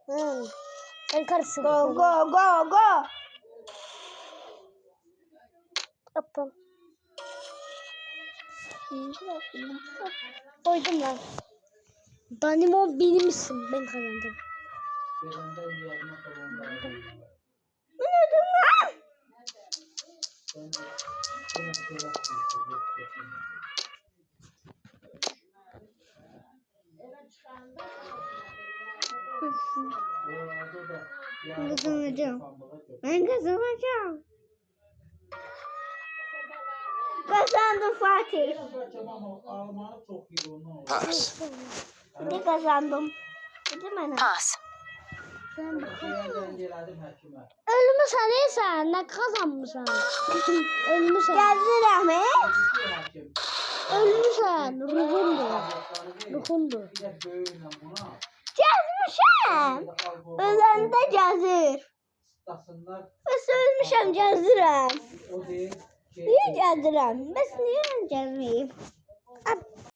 Ben karışım. Go go go go. Yapalım. Koydum lan. Danimo benim misin? Ben kazandım. Kazanacağım. Ben kazanacağım. Kazandım Fatih. Pass. Ne kazandım? Değil mi? Pass. Ölümü sanıysan ne kazanmışsın? Ölümü san. Gəzirəm. Ölümü san. Ruhundur. Gəzmişəm. Öləndə gəzir. Bəs ölmüşəm gəzirəm. Niyə gəzirəm? Bəs niyə gəzməyim?